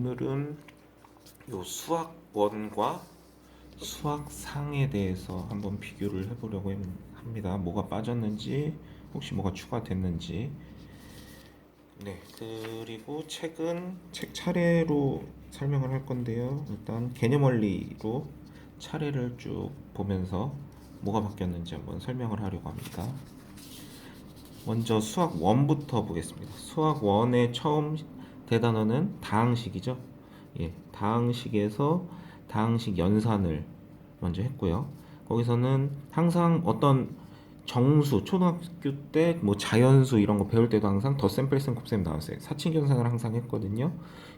오늘은 요 수학 1과 수학 상에 대해서 한번 비교를 해보려고 합니다. 뭐가 빠졌는지, 혹시 뭐가 추가됐는지. 네, 그리고 책은 책 차례로 설명을 할 건데요. 일단 개념 원리로 차례를 쭉 보면서 뭐가 바뀌었는지 한번 설명을 하려고 합니다. 먼저 수학 1부터 보겠습니다. 수학 1의 처음 대단원은 다항식이죠. 예, 다항식에서 다항식 연산을 먼저 했고요. 거기서는 항상 어떤 정수, 초등학교 때 뭐 자연수 이런 거 배울 때도 항상 덧셈, 뺄셈, 곱셈 나왔어요. 사칙 연산을 항상 했거든요.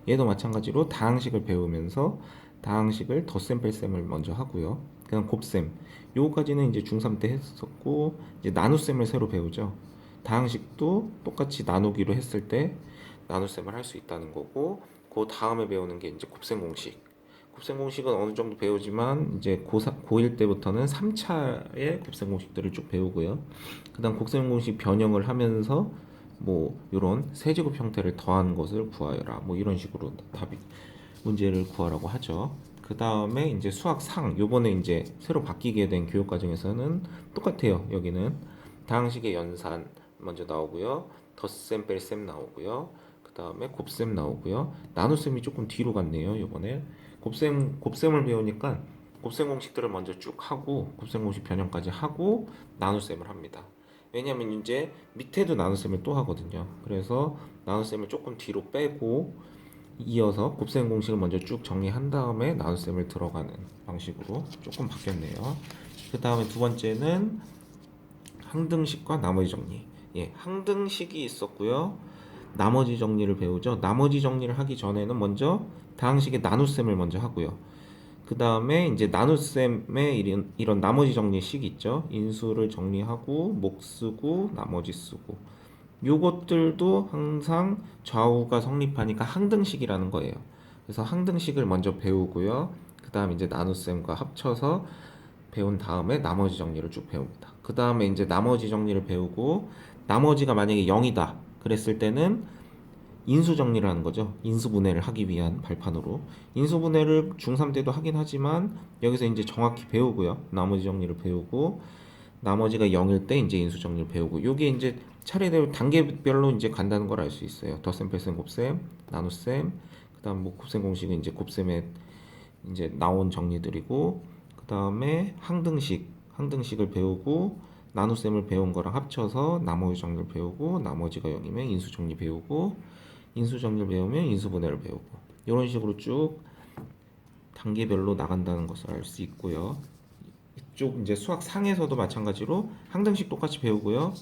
얘도 마찬가지로 다항식을 배우면서 다항식을 덧셈, 뺄셈을 먼저 하고요. 그다음 곱셈. 요거까지는 이제 중3 때 했었고, 이제 나눗셈을 새로 배우죠. 다항식도 똑같이 나누기로 했을 때 나눗셈을 할 수 있다는 거고, 그 다음에 배우는 게 이제 곱셈 공식. 곱셈 공식은 어느 정도 배우지만 이제 고1 때부터는 3차의 곱셈 공식들을 쭉 배우고요. 그다음 곱셈 공식 변형을 하면서 뭐 이런 세제곱 형태를 더한 것을 구하여라. 뭐 이런 식으로 답이 문제를 구하라고 하죠. 그 다음에 이제 수학 상, 요번에 이제 새로 바뀌게 된 교육 과정에서는 똑같아요. 여기는 다항식의 연산 먼저 나오고요. 덧셈, 뺄셈 나오고요. 그 다음에 곱셈 나오고요. 나눗셈이 조금 뒤로 갔네요. 요번에 곱셈을 배우니까 곱셈 공식들을 먼저 쭉 하고 곱셈 공식 변형까지 하고 나눗셈을 합니다. 왜냐하면 이제 밑에도 나눗셈을 또 하거든요. 그래서 나눗셈을 조금 뒤로 빼고 이어서 곱셈 공식을 먼저 쭉 정리한 다음에 나눗셈을 들어가는 방식으로 조금 바뀌었네요. 그 다음에 두 번째는 항등식과 나머지 정리. 예, 항등식이 있었고요. 나머지 정리를 배우죠. 나머지 정리를 하기 전에는 먼저 다항식의 나눗셈을 먼저 하고요. 그 다음에 이제 나눗셈의 이런 나머지 정리식 있죠. 인수를 정리하고 목 쓰고 나머지 쓰고 요것들도 항상 좌우가 성립하니까 항등식이라는 거예요. 그래서 항등식을 먼저 배우고요. 그 다음 이제 나눗셈과 합쳐서 배운 다음에 나머지 정리를 쭉 배웁니다. 그 다음에 이제 나머지 정리를 배우고 나머지가 만약에 0이다 그랬을 때는 인수정리를 하는 거죠. 인수분해를 하기 위한 발판으로. 인수분해를 중3 때도 하긴 하지만 여기서 이제 정확히 배우고요. 나머지 정리를 배우고 나머지가 0일 때 이제 인수정리를 배우고 요게 이제 차례대로 단계별로 이제 간다는 걸 알 수 있어요. 덧셈, 뺄셈, 곱셈, 나눗셈, 그다음 뭐 곱셈 공식은 이제 곱셈에 이제 나온 정리들이고 그다음에 항등식을 배우고 나눗셈을 배운 거랑 합쳐서 나머지 정리를 배우고 나머지가 0이면 인수정리 배우고 인수정리를 배우면 인수분해를 배우고 이런 식으로 쭉 단계별로 나간다는 것을 알 수 있고요. 이쪽 이제 수학 상에서도 마찬가지로 항등식 똑같이 배우고요.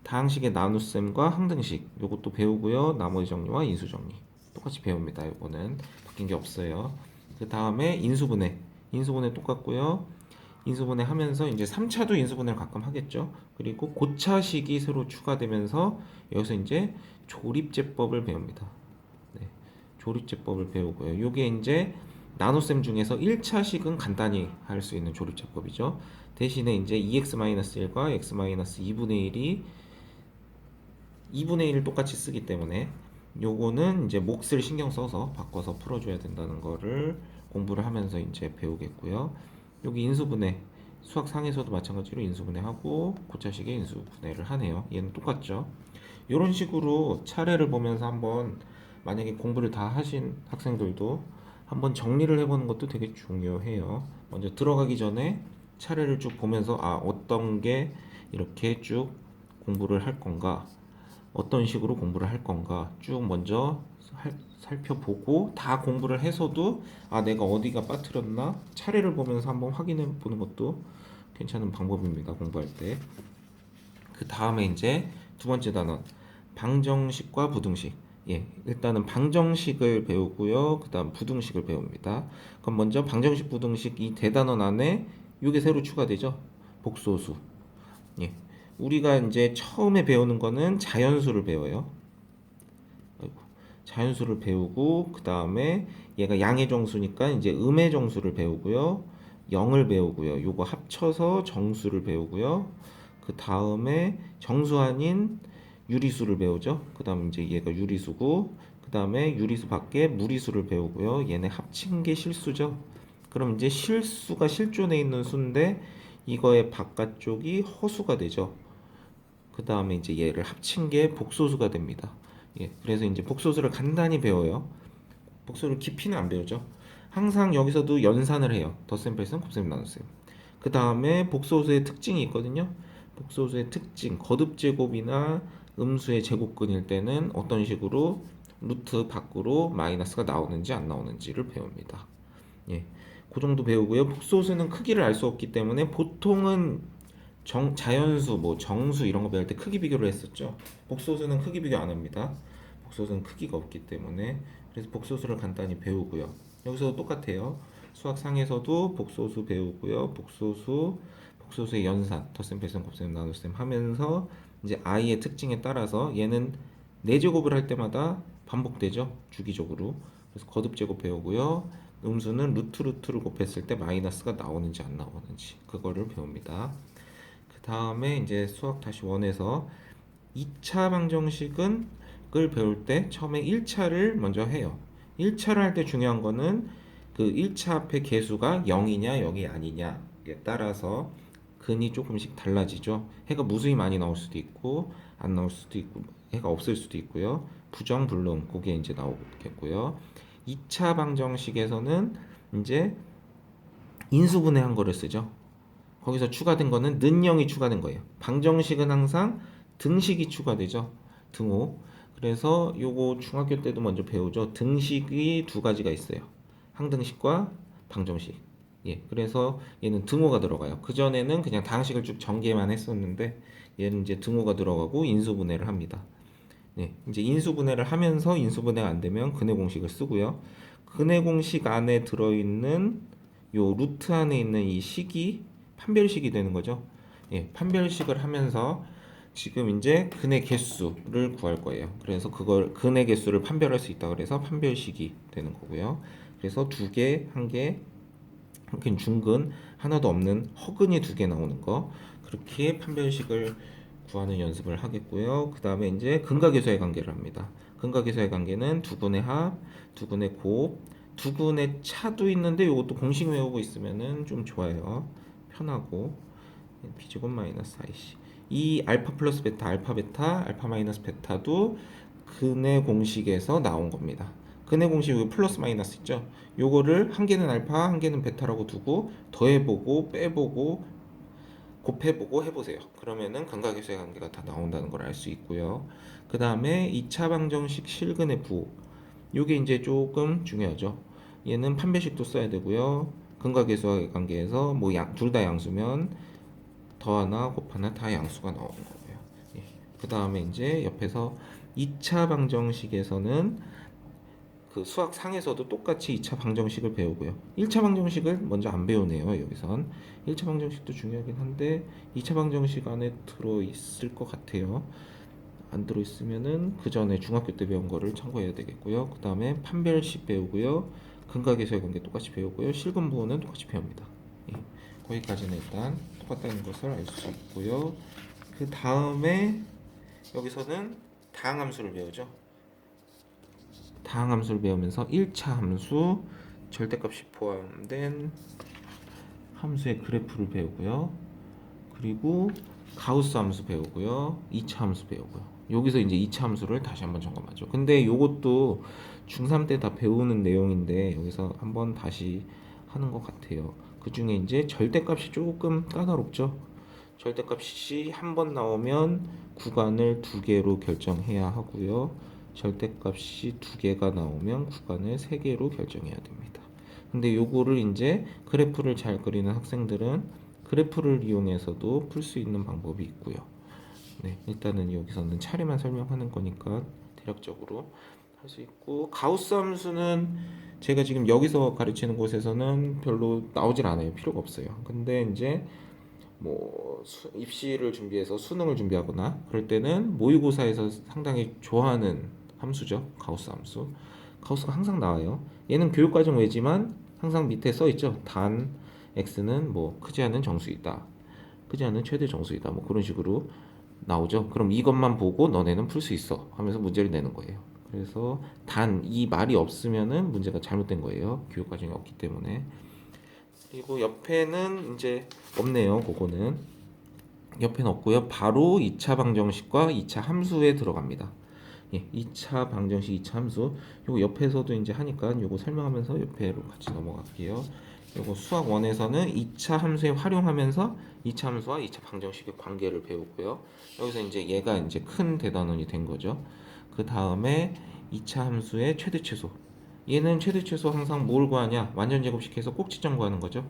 다항식의 나눗셈과 항등식 요것도 배우고요. 나머지 정리와 인수 정리 똑같이 배웁니다. 요거는 바뀐 게 없어요. 그 다음에 인수분해 똑같고요. 인수분해 하면서 이제 3차도 인수분해를 가끔 하겠죠. 그리고 고차식이 새로 추가되면서 여기서 이제 조립제법을 배웁니다. 네, 조립제법을 배우고요. 요게 이제 나눗셈 중에서 1차식은 간단히 할 수 있는 조립제법이죠. 대신에 이제 2x-1과 x-2분의 1이 2분의 1을 똑같이 쓰기 때문에 요거는 이제 몫을 신경 써서 바꿔서 풀어줘야 된다는 거를 공부를 하면서 이제 배우겠고요. 여기 인수분해 수학 상에서도 마찬가지로 인수분해하고 고차식의 인수분해를 하네요. 얘는 똑같죠. 이런 식으로 차례를 보면서 한번 만약에 공부를 다 하신 학생들도 한번 정리를 해보는 것도 되게 중요해요. 먼저 들어가기 전에 차례를 쭉 보면서 어떤 게 이렇게 쭉 공부를 할 건가 어떤 식으로 공부를 할 건가 쭉 먼저 살펴보고 다 공부를 해서도 내가 어디가 빠뜨렸나 차례를 보면서 한번 확인해 보는 것도 괜찮은 방법입니다. 공부할 때. 그 다음에 이제 두 번째 단원 방정식과 부등식. 예, 일단은 방정식을 배우고요. 그 다음 부등식을 배웁니다. 그럼 먼저 방정식, 부등식 이 대단원 안에 이게 새로 추가되죠. 복소수. 예, 우리가 이제 처음에 배우는 거는 자연수를 배워요. 자연수를 배우고 그 다음에 얘가 양의 정수니까 이제 음의 정수를 배우고요. 0을 배우고요. 요거 합쳐서 정수를 배우고요. 그 다음에 정수 아닌 유리수를 배우죠. 그 다음 이제 얘가 유리수고 그 다음에 유리수 밖에 무리수를 배우고요. 얘네 합친 게 실수죠. 그럼 이제 실수가 실존에 있는 수인데 이거의 바깥쪽이 허수가 되죠. 그 다음에 이제 얘를 합친 게 복소수가 됩니다. 예, 그래서 이제 복소수를 간단히 배워요. 복소를 깊이는 안 배우죠. 항상 여기서도 연산을 해요. 덧셈, 뺄셈, 곱셈, 나눗셈. 그 다음에 복소수의 특징이 있거든요. 복소수의 특징, 거듭 제곱이나 음수의 제곱근일 때는 어떤 식으로 루트 밖으로 마이너스가 나오는지 안 나오는지를 배웁니다. 예, 그 정도 배우고요. 복소수는 크기를 알 수 없기 때문에 보통은 자연수, 뭐 정수 이런 거 배울 때 크기 비교를 했었죠. 복소수는 크기 비교 안 합니다. 복소수는 크기가 없기 때문에. 그래서 복소수를 간단히 배우고요. 여기서도 똑같아요. 수학 상에서도 복소수 배우고요. 복소수의 연산, 덧셈, 뺄셈, 곱셈, 나눗셈 하면서 이제 i의 특징에 따라서 얘는 4제곱을 할 때마다 반복되죠. 주기적으로. 그래서 거듭 제곱 배우고요. 음수는 루트를 곱했을 때 마이너스가 나오는지 안 나오는지 그거를 배웁니다. 그 다음에 이제 수학 다시 원에서 2차 방정식은 을 배울 때 처음에 1차를 먼저 해요. 1차를 할 때 중요한 거는 그 1차 앞에 개수가 0이냐 0이 아니냐에 따라서 근이 조금씩 달라지죠. 해가 무수히 많이 나올 수도 있고 안 나올 수도 있고 해가 없을 수도 있고요. 부정 불능 그게 이제 나오겠고요. 2차 방정식에서는 이제 인수분해한 거를 쓰죠. 거기서 추가된 거는 는영이 추가된 거예요. 방정식은 항상 등식이 추가되죠. 등호. 그래서 요거 중학교 때도 먼저 배우죠. 등식이 두 가지가 있어요. 항등식과 방정식. 예, 그래서 얘는 등호가 들어가요. 그전에는 그냥 다항식을 쭉 전개만 했었는데 얘는 이제 등호가 들어가고 인수분해를 합니다. 네, 이제 인수분해를 하면서 인수분해가 안 되면 근해 공식을 쓰고요. 근해 공식 안에 들어있는 요 루트 안에 있는 이 식이 판별식이 되는 거죠. 예, 판별식을 하면서 지금 이제 근의 개수를 구할 거예요. 그래서 그걸 근의 개수를 판별할 수 있다 그래서 판별식이 되는 거고요. 그래서 두 개, 한 개, 한개 중근, 하나도 없는 허근이 두 개 나오는 거 그렇게 판별식을 구하는 연습을 하겠고요. 그 다음에 이제 근각에서의 관계를 합니다. 근각에서의 관계는 두근의 합, 두근의 곱, 두근의 차도 있는데 이것도 공식 외우고 있으면은 좀 좋아요. 편하고 b제곱 마이너스 4ac 이 알파 플러스 베타, 알파 베타, 알파 마이너스 베타도 근의 공식에서 나온 겁니다. 근의 공식 여기 플러스 마이너스 있죠? 요거를 한 개는 알파, 한 개는 베타라고 두고 더해보고 빼보고 곱해보고 해보세요. 그러면은 근각에서의 관계가 다 나온다는 걸 알 수 있고요. 그 다음에 2차 방정식 실근의 부호. 요게 이제 조금 중요하죠. 얘는 판별식도 써야 되고요. 근각에서의 관계에서 뭐 둘 다 양수면 더하나 곱하나 다 양수가 나오는 거고요. 예. 그 다음에 이제 옆에서 2차 방정식에서는 그 수학 상에서도 똑같이 2차 방정식을 배우고요. 1차 방정식을 먼저 안 배우네요. 여기선 1차 방정식도 중요하긴 한데 2차 방정식 안에 들어있을 것 같아요. 안 들어있으면은 그 전에 중학교 때 배운 거를 참고해야 되겠고요. 그 다음에 판별식 배우고요. 근각에서의 관계 똑같이 배우고요. 실근부호는 똑같이 배웁니다. 예. 거기까지는 일단 똑같다는 것을 알 수 있고요. 그 다음에 여기서는 다항함수를 배우죠. 다항함수를 배우면서 1차 함수, 절대값이 포함된 함수의 그래프를 배우고요. 그리고 가우스 함수 배우고요. 2차 함수 배우고요. 여기서 이제 2차 함수를 다시 한번 점검하죠. 근데 요것도 중3 때 다 배우는 내용인데 여기서 한번 다시 하는 것 같아요. 그 중에 이제 절대값이 조금 까다롭죠. 절대값이 한 번 나오면 구간을 두 개로 결정해야 하고요. 절대값이 두 개가 나오면 구간을 세 개로 결정해야 됩니다. 근데 요거를 이제 그래프를 잘 그리는 학생들은 그래프를 이용해서도 풀 수 있는 방법이 있고요. 네, 일단은 여기서는 차례만 설명하는 거니까 대략적으로 할 수 있고 가우스 함수는 제가 지금 여기서 가르치는 곳에서는 별로 나오질 않아요. 필요가 없어요. 근데 이제 뭐 입시를 준비해서 수능을 준비하거나 그럴 때는 모의고사에서 상당히 좋아하는 함수죠. 가우스 함수. 가우스가 항상 나와요. 얘는 교육과정 외지만 항상 밑에 써 있죠. 단 x는 뭐 크지 않은 정수이다. 크지 않은 최대 정수이다. 뭐 그런 식으로 나오죠. 그럼 이것만 보고 너네는 풀 수 있어 하면서 문제를 내는 거예요. 그래서 단 이 말이 없으면은 문제가 잘못된 거예요. 교육 과정이 없기 때문에. 그리고 옆에는 이제 없네요. 그거는 옆에는 없고요. 바로 2차 방정식과 2차 함수에 들어갑니다. 예, 2차 방정식, 2차 함수. 요거 옆에서도 이제 하니까 요거 설명하면서 옆에로 같이 넘어갈게요. 요거 수학 1에서는 2차 함수에 활용하면서 2차 함수와 2차 방정식의 관계를 배우고요. 여기서 이제 얘가 이제 큰 대단원이 된 거죠. 그 다음에 2차 함수의 최대 최소. 얘는 최대 최소 항상 뭘 구하냐? 완전 제곱식해서 꼭지점 구하는 거죠.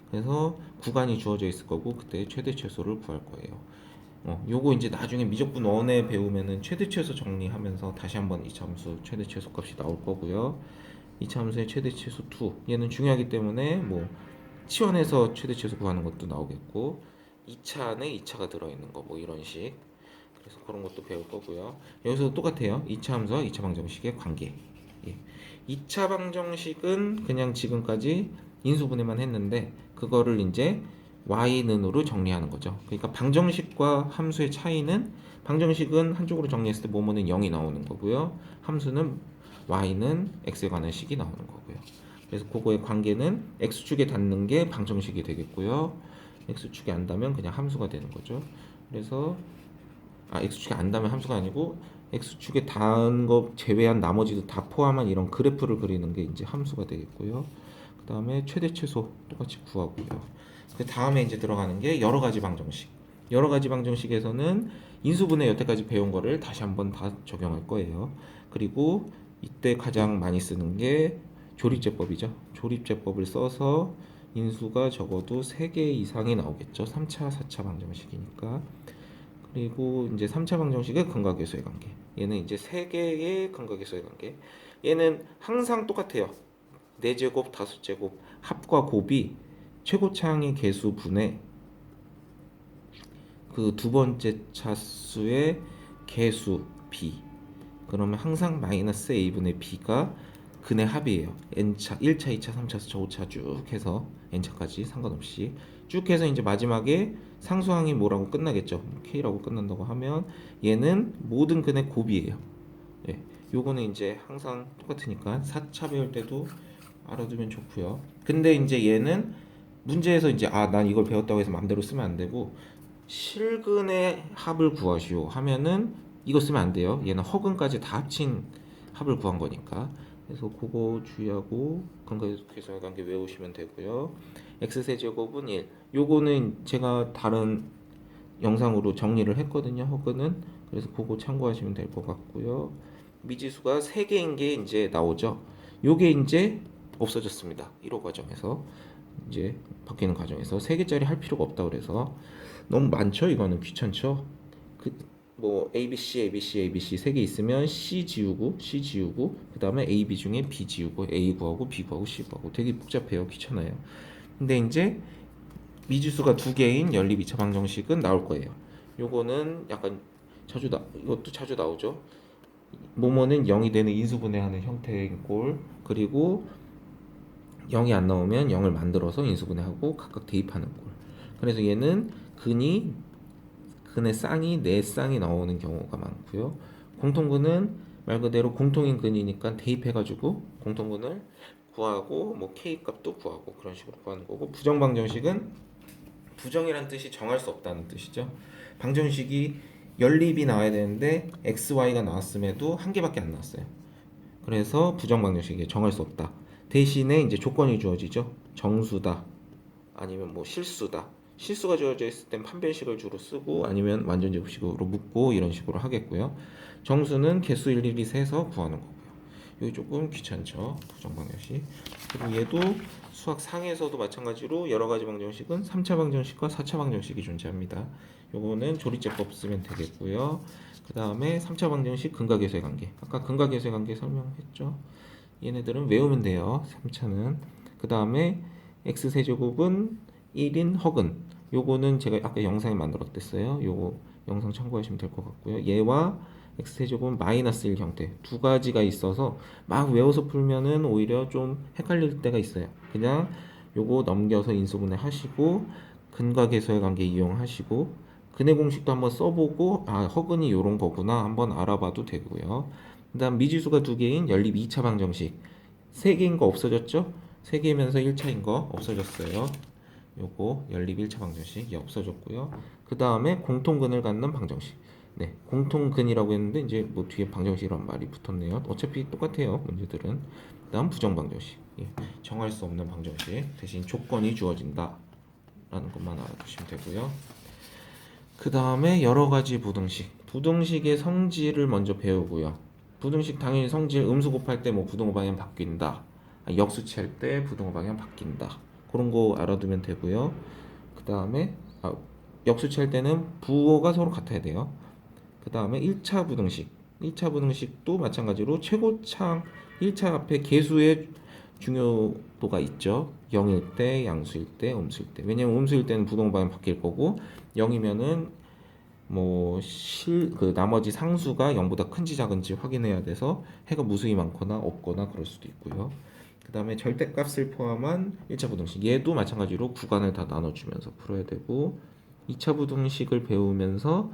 그래서 구간이 주어져 있을 거고 그때 최대 최소를 구할 거예요. 요거 이제 나중에 미적분 1에 배우면은 최대 최소 정리하면서 다시 한번 이차 함수 최대 최소 값이 나올 거고요. 이차 함수의 최대 최소 2 얘는 중요하기 때문에 뭐 치원에서 최대 최소 구하는 것도 나오겠고 2차 안에 2차가 들어있는 거 뭐 이런 식. 그래서 그런 것도 배울 거고요. 여기서 똑같아요. 2차 함수와 2차 방정식의 관계. 예. 2차 방정식은 그냥 지금까지 인수분해만 했는데 그거를 이제 y는으로 정리하는 거죠. 그러니까 방정식과 함수의 차이는 방정식은 한쪽으로 정리했을 때 뭐뭐는 0이 나오는 거고요. 함수는 y는 x에 관한 식이 나오는 거고요. 그래서 그거의 관계는 x축에 닿는 게 방정식이 되겠고요. x축에 안 닿으면 그냥 함수가 되는 거죠. 그래서 x축에 안 닿으면 함수가 아니고 x축에 닿은 거 제외한 나머지도 다 포함한 이런 그래프를 그리는 게 이제 함수가 되겠고요. 그 다음에 최대 최소 똑같이 구하고요. 그 다음에 이제 들어가는 게 여러 가지 방정식. 여러 가지 방정식에서는 인수분해 여태까지 배운 거를 다시 한번 다 적용할 거예요. 그리고 이때 가장 많이 쓰는 게 조립제법이죠. 조립제법을 써서 인수가 적어도 3개 이상이 나오겠죠. 3차, 4차 방정식이니까. 그리고 이제 3차 방정식의 근각계수의 관계. 얘는 이제 3개의 근각계수의 관계. 얘는 항상 똑같아요. 4제곱, 5제곱, 합과 곱이 최고차항의 개수 분의 그 두 번째 차수의 개수 b. 그러면 항상 마이너스 a분의 b가 근의 합이에요. n차, 1차, 2차, 3차, 4차, 5차 쭉 해서 n차까지 상관없이 쭉 해서 이제 마지막에 상수항이 뭐라고 끝나겠죠. k라고 끝난다고 하면 얘는 모든 근의 곱이에요. 예, 요거는 이제 항상 똑같으니까 4차 배울 때도 알아두면 좋고요. 근데 이제 얘는 문제에서 이제 난 이걸 배웠다고 해서 마음대로 쓰면 안 되고 실근의 합을 구하시오 하면은 이거 쓰면 안 돼요. 얘는 허근까지 다 합친 합을 구한 거니까. 그래서 그거 주의하고 근각계수의 관계 외우시면 되고요. x세제곱은 1. 요거는 제가 다른 영상으로 정리를 했거든요. 허근은. 그래서 그거 참고하시면 될 것 같고요. 미지수가 3개인 게 이제 나오죠. 요게 이제 없어졌습니다. 1호 과정에서 이제 바뀌는 과정에서 3개짜리 할 필요가 없다 그래서 너무 많죠. 이거는 귀찮죠. 뭐 ABC, ABC, ABC 3개 있으면 C 지우고 그 다음에 A, B 중에 B 지우고 A 구하고 B 구하고 C 구하고 되게 복잡해요. 귀찮아요. 근데 이제 미지수가 2개인 연립 2차 방정식은 나올 거예요. 요거는 약간 이것도 자주 나오죠. 뭐뭐는 0이 되는 인수분해하는 형태인 꼴. 그리고 0이 안 나오면 0을 만들어서 인수분해하고 각각 대입하는 꼴. 그래서 얘는 근의 쌍이 4쌍이 나오는 경우가 많고요. 공통근은 말 그대로 공통인 근이니까 대입해가지고 공통근을 구하고 뭐 k 값도 구하고 그런 식으로 구하는 거고, 부정 방정식은 부정이란 뜻이 정할 수 없다는 뜻이죠. 방정식이 연립이 나와야 되는데 x, y가 나왔음에도 한 개밖에 안 나왔어요. 그래서 부정 방정식이 정할 수 없다. 대신에 이제 조건이 주어지죠. 정수다, 아니면 뭐 실수다. 실수가 주어져 있을 땐 판별식을 주로 쓰고 아니면 완전 제곱식으로 묶고 이런 식으로 하겠고요. 정수는 개수 일일이 세서 구하는 거고요. 이게 조금 귀찮죠. 부정 방정식. 그리고 얘도 수학 상에서도 마찬가지로 여러 가지 방정식은 3차 방정식과 4차 방정식이 존재합니다. 요거는 조리제법 쓰면 되겠고요. 그 다음에 3차 방정식 근각계수의 관계. 아까 근각계수의 관계 설명했죠. 얘네들은 외우면 돼요. 3차는. 그 다음에 x세제곱은 1인 허근. 요거는 제가 아까 영상에 만들었댔어요. 요거 영상 참고하시면 될 것 같고요. 얘와 x세제곱은 마이너스 1 형태 두 가지가 있어서 막 외워서 풀면은 오히려 좀 헷갈릴 때가 있어요. 그냥 요거 넘겨서 인수분해 하시고 근각계수의 관계 이용하시고 근의 공식도 한번 써보고 허근이 요런 거구나 한번 알아봐도 되고요. 그다음 미지수가 두 개인 연립 2차 방정식. 세 개인 거 없어졌죠? 세 개면서 1차인 거 없어졌어요. 요거 연립 1차 방정식이 없어졌고요. 그 다음에 공통근을 갖는 방정식. 네, 공통근이라고 했는데 이제 뭐 뒤에 방정식이란 말이 붙었네요. 어차피 똑같아요, 문제들은. 그다음 부정 방정식. 예, 정할 수 없는 방정식. 대신 조건이 주어진다. 라는 것만 알아두시면 되고요. 그 다음에 여러 가지 부등식. 부등식의 성질을 먼저 배우고요. 부등식 당연히 성질 음수 곱할 때 뭐 부등호 방향 바뀐다. 역수치 할 때 부등호 방향 바뀐다. 그런 거 알아두면 되고요. 그 다음에 역수치 할 때는 부호가 서로 같아야 돼요. 그 다음에 1차 부등식. 1차 부등식도 마찬가지로 최고창 1차 앞에 계수의 중요도가 있죠. 0일 때, 양수일 때, 음수일 때. 왜냐면 음수일 때는 부등호 방향 바뀔 거고 0이면은 그 나머지 상수가 0보다 큰지 작은지 확인해야 돼서 해가 무수히 많거나 없거나 그럴 수도 있고요. 그 다음에 절대값을 포함한 1차 부등식. 얘도 마찬가지로 구간을 다 나눠주면서 풀어야 되고 2차 부등식을 배우면서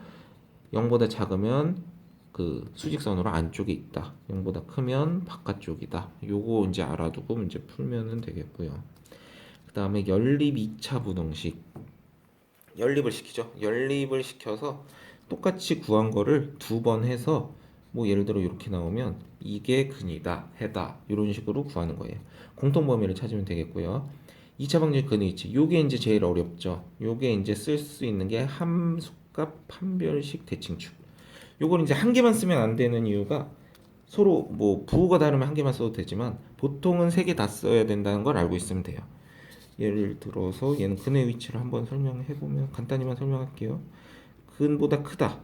0보다 작으면 그 수직선으로 안쪽에 있다. 0보다 크면 바깥쪽이다. 요거 이제 알아두고 문제 풀면은 되겠고요. 그 다음에 연립 2차 부등식. 연립을 시키죠. 연립을 시켜서 똑같이 구한 거를 두 번 해서 뭐 예를 들어 이렇게 나오면 이게 근이다, 해다 이런 식으로 구하는 거예요. 공통 범위를 찾으면 되겠고요. 2차 방정식 근의 위치. 요게 이제 제일 어렵죠. 요게 이제 쓸 수 있는 게 함수값 판별식 대칭축. 요걸 이제 한 개만 쓰면 안 되는 이유가 서로 뭐 부호가 다르면 한 개만 써도 되지만 보통은 세 개 다 써야 된다는 걸 알고 있으면 돼요. 예를 들어서 얘는 근의 위치를 한번 설명해 보면 간단히만 설명할게요. 근보다 크다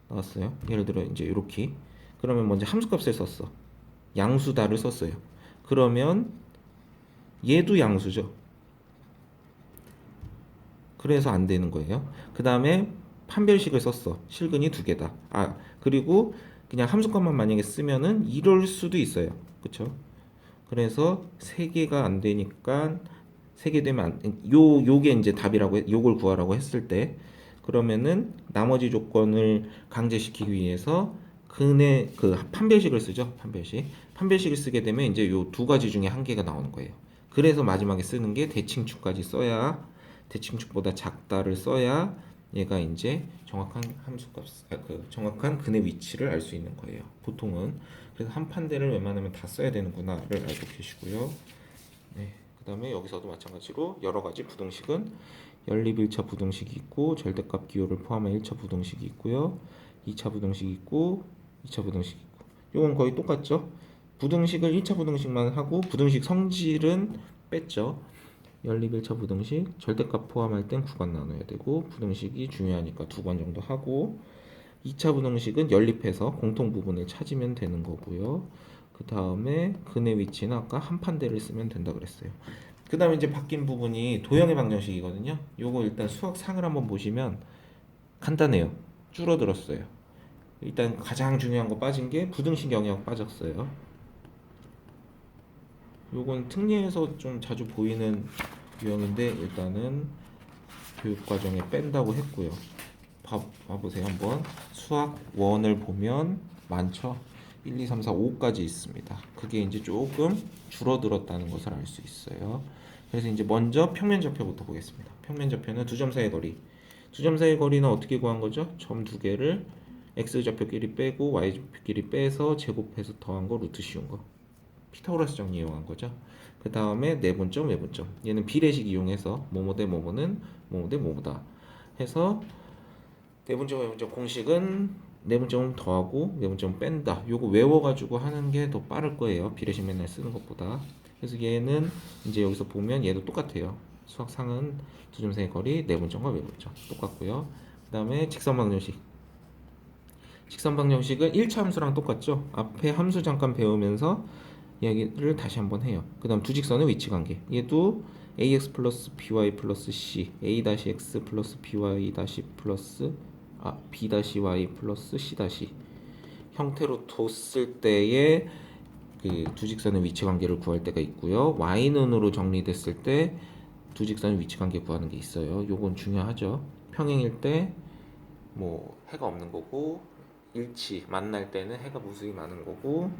나왔어요. 예를 들어 이제 이렇게 그러면 먼저 함수값을 썼어. 양수다를 썼어요. 그러면 얘도 양수죠. 그래서 안 되는 거예요. 그 다음에 판별식을 썼어. 실근이 두 개다. 그리고 그냥 함수값만 만약에 쓰면은 이럴 수도 있어요. 그쵸? 그래서 세 개가 안 되니까 세 개 되면 요게 이제 답이라고 요걸 구하라고 했을 때 그러면은 나머지 조건을 강제시키기 위해서 근의 그 판별식을 쓰죠. 판별식을 쓰게 되면 이제 요 두 가지 중에 한 개가 나오는 거예요. 그래서 마지막에 쓰는 게 대칭축까지 써야 대칭축보다 작다를 써야 얘가 이제 정확한 함수값 그 정확한 근의 위치를 알 수 있는 거예요. 보통은 그래서 한 판대를 웬만하면 다 써야 되는구나를 알고 계시고요. 네. 그 다음에 여기서도 마찬가지로 여러 가지 부등식은 연립 1차 부등식이 있고 절대값 기호를 포함한 1차 부등식이 있고요. 2차 부등식이 있고 2차 부등식이 있고 이건 거의 똑같죠. 부등식을 1차 부등식만 하고 부등식 성질은 뺐죠. 연립 1차 부등식 절대값 포함할 땐 구간 나눠야 되고 부등식이 중요하니까 두 번 정도 하고 2차 부등식은 연립해서 공통 부분을 찾으면 되는 거고요. 그 다음에 근의 위치는 아까 한 판대를 쓰면 된다 그랬어요. 그 다음에 이제 바뀐 부분이 도형의 방정식이거든요. 요거 일단 수학상을 한번 보시면 간단해요. 줄어들었어요. 일단 가장 중요한 거 빠진 게 부등식 영역 빠졌어요. 요건 특례에서 좀 자주 보이는 유형인데 일단은 교육과정에 뺀다고 했고요. 봐보세요 한번. 수학 원을 보면 많죠. 1, 2, 3, 4, 5까지 있습니다. 그게 이제 조금 줄어들었다는 것을 알 수 있어요. 그래서 이제 먼저 평면 좌표부터 보겠습니다. 평면 좌표는 두 점 사이의 거리. 두 점 사이의 거리는 어떻게 구한 거죠? 점 두 개를 x 좌표끼리 빼고 y 좌표끼리 빼서 제곱해서 더한 거 루트 씌운 거. 피타고라스 정리 이용한 거죠. 그 다음에 내분점, 외분점. 얘는 비례식 이용해서 뭐뭐 대 뭐뭐는 뭐뭐 대 뭐뭐다 해서 내분점, 외분점 공식은 내분점을 더하고 내분점을 뺀다. 요거 외워가지고 하는 게 더 빠를 거예요. 비례식 맨날 쓰는 것보다. 그래서 얘는 이제 여기서 보면 얘도 똑같아요. 수학상은 두 점 사이 거리, 내분점과 외분점 똑같고요. 그 다음에 직선방정식. 직선방정식은 1차 함수랑 똑같죠. 앞에 함수 잠깐 배우면서 이야기를 다시 한번 해요. 그 다음 두 직선의 위치 관계. 얘도 ax 플러스 by 플러스 c, a-x 플러스 by 플러스 b-y 플러스 c 형태로 뒀을 때의 그 두 직선의 위치 관계를 구할 때가 있고요. y는으로 정리됐을 때 두 직선의 위치 관계 구하는 게 있어요. 요건 중요하죠. 평행일 때 뭐 해가 없는 거고 일치 만날 때는 해가 무수히 많은 거고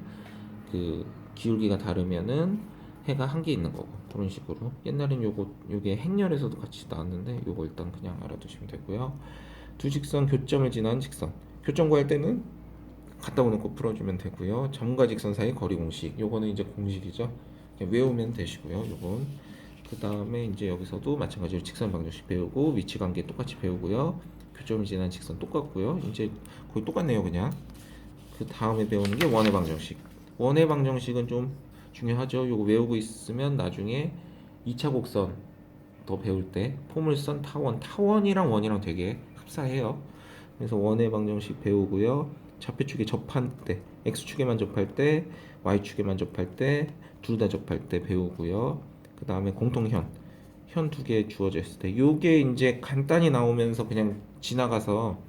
그 기울기가 다르면은 해가 한 개 있는 거고 그런 식으로 옛날엔 요게 행렬에서도 같이 나왔는데 요거 일단 그냥 알아두시면 되고요. 두 직선 교점을 지난 직선 교점 구할 때는 갖다 놓고 풀어주면 되고요. 점과 직선 사이 거리 공식 요거는 이제 공식이죠. 그냥 외우면 되시고요. 요건 그 다음에 이제 여기서도 마찬가지로 직선 방정식 배우고 위치 관계 똑같이 배우고요. 교점을 지난 직선 똑같고요. 이제 거의 똑같네요. 그냥 그 다음에 배우는 게 원의 방정식. 원의 방정식은 좀 중요하죠. 요거 외우고 있으면 나중에 2차 곡선 더 배울 때 포물선 타원이랑 원이랑 되게 흡사해요. 그래서 원의 방정식 배우고요. 좌표축에 접할 때 x축에만 접할 때 y축에만 접할 때 둘 다 접할 때 배우고요. 그 다음에 공통현 현 두 개 주어져 있을 때 요게 이제 간단히 나오면서 그냥 지나가서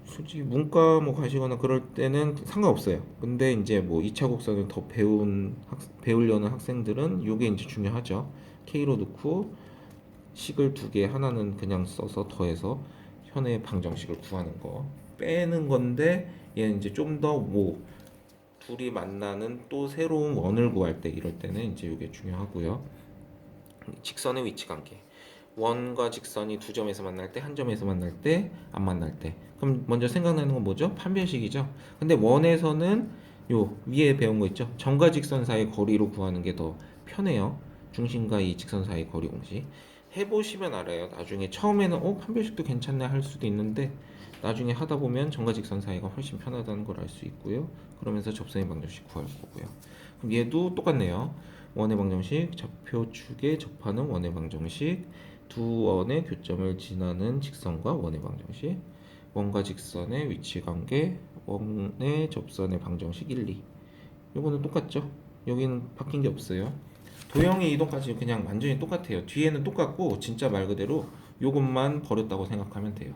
솔직히 문과 뭐 가시거나 그럴 때는 상관없어요. 근데 이제 뭐 2차 곡선을 더 배우려는 학생들은 요게 이제 중요하죠. K로 넣고 식을 두 개 하나는 그냥 써서 더해서 현의 방정식을 구하는 거 빼는 건데 얘는 이제 좀 더 뭐 둘이 만나는 또 새로운 원을 구할 때 이럴 때는 이제 이게 중요하고요. 직선의 위치 관계. 원과 직선이 두 점에서 만날 때, 한 점에서 만날 때, 안 만날 때. 그럼 먼저 생각나는 건 뭐죠? 판별식이죠. 근데 원에서는 요 위에 배운 거 있죠? 점과 직선 사이 거리로 구하는 게 더 편해요. 중심과 이 직선 사이 거리 공식. 해보시면 알아요. 나중에 처음에는 판별식도 괜찮네 할 수도 있는데 나중에 하다 보면 점과 직선 사이가 훨씬 편하다는 걸 알 수 있고요. 그러면서 접선의 방정식 구할 거고요. 그럼 얘도 똑같네요. 원의 방정식, 좌표축에 접하는 원의 방정식, 두 원의 교점을 지나는 직선과 원의 방정식, 원과 직선의 위치 관계, 원의 접선의 방정식 1, 2. 요거는 똑같죠? 여기는 바뀐 게 없어요. 도형의 이동까지 그냥 완전히 똑같아요. 뒤에는 똑같고 진짜 말 그대로 요것만 버렸다고 생각하면 돼요.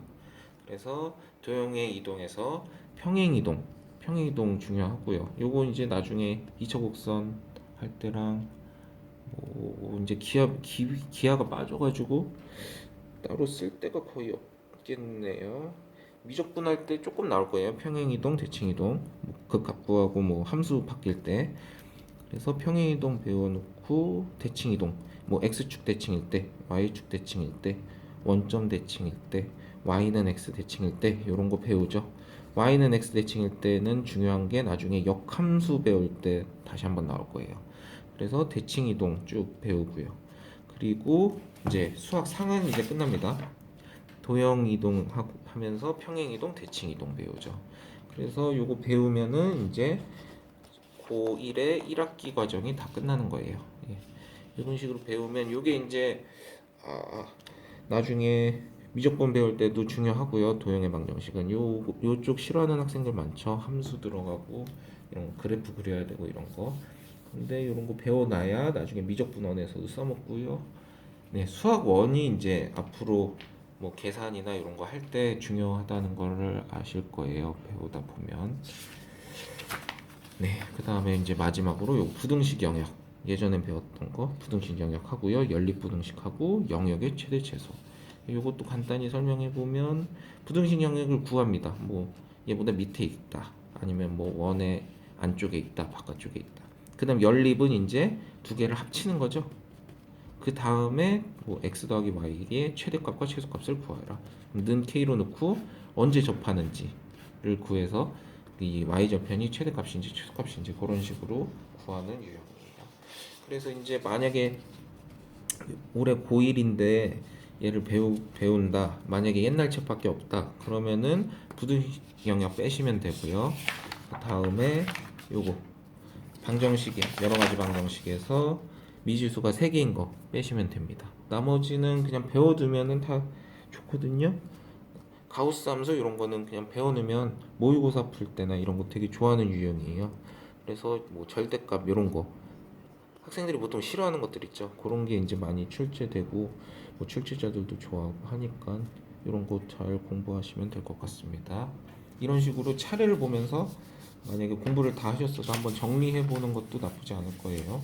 그래서 도형의 이동에서 평행 이동, 평행 이동 중요하고요. 요거 이제 나중에 2차 곡선 할 때랑 뭐 이제 기하가 빠져가지고 따로 쓸 데가 거의 없겠네요. 미적분할 때 조금 나올 거예요. 평행이동, 대칭이동, 뭐 극각부하고 뭐 함수 바뀔 때. 그래서 평행이동 배워놓고 대칭이동, 뭐 x축 대칭일 때, y축 대칭일 때, 원점 대칭일 때, y는 x 대칭일 때 이런 거 배우죠. y는 x 대칭일 때는 중요한 게 나중에 역함수 배울 때 다시 한번 나올 거예요. 그래서 대칭 이동 쭉 배우고요. 그리고 이제 수학 상은 이제 끝납니다. 도형 이동 하면서 평행 이동, 대칭 이동 배우죠. 그래서 요거 배우면은 이제 고1의 1학기 과정이 다 끝나는 거예요. 예. 이런 식으로 배우면 요게 이제 나중에 미적분 배울 때도 중요하고요. 도형의 방정식은 요쪽 싫어하는 학생들 많죠. 함수 들어가고 이런 그래프 그려야 되고 이런 거. 근데 이런 거 배워놔야 나중에 미적분원에서도 써먹고요. 네, 수학 원이 이제 앞으로 뭐 계산이나 이런 거 할 때 중요하다는 거를 아실 거예요. 배우다 보면. 네, 그 다음에 이제 마지막으로 요 부등식 영역. 예전에 배웠던 거 부등식 영역 하고요. 연립부등식 하고 영역의 최대 최소. 요것도 간단히 설명해 보면 부등식 영역을 구합니다. 뭐 얘보다 밑에 있다. 아니면 뭐 원의 안쪽에 있다. 바깥쪽에 있다. 그 다음 연립은 이제 두 개를 합치는 거죠. 그 다음에 뭐 x 더하기 y의 최대값과 최소값을 구하라. 는 k로 넣고 언제 접하는지를 구해서 이 y절편이 최대값인지 최소값인지 그런 식으로 구하는 유형이에요. 그래서 이제 만약에 올해 고1인데 얘를 배운다. 만약에 옛날 책밖에 없다. 그러면은 부등식 영역 빼시면 되고요. 그 다음에 요거 방정식에 여러 가지 방정식에서 미지수가 3개인 거 빼시면 됩니다. 나머지는 그냥 배워두면은 다 좋거든요. 가우스 함수 이런 거는 그냥 배워놓으면 모의고사 풀 때나 이런 거 되게 좋아하는 유형이에요. 그래서 뭐 절대값 이런 거 학생들이 보통 싫어하는 것들 있죠. 그런 게 이제 많이 출제되고 뭐 출제자들도 좋아하고 하니까 이런 거 잘 공부하시면 될 것 같습니다. 이런 식으로 차례를 보면서 만약에 공부를 다 하셨어도 한번 정리해 보는 것도 나쁘지 않을 거예요.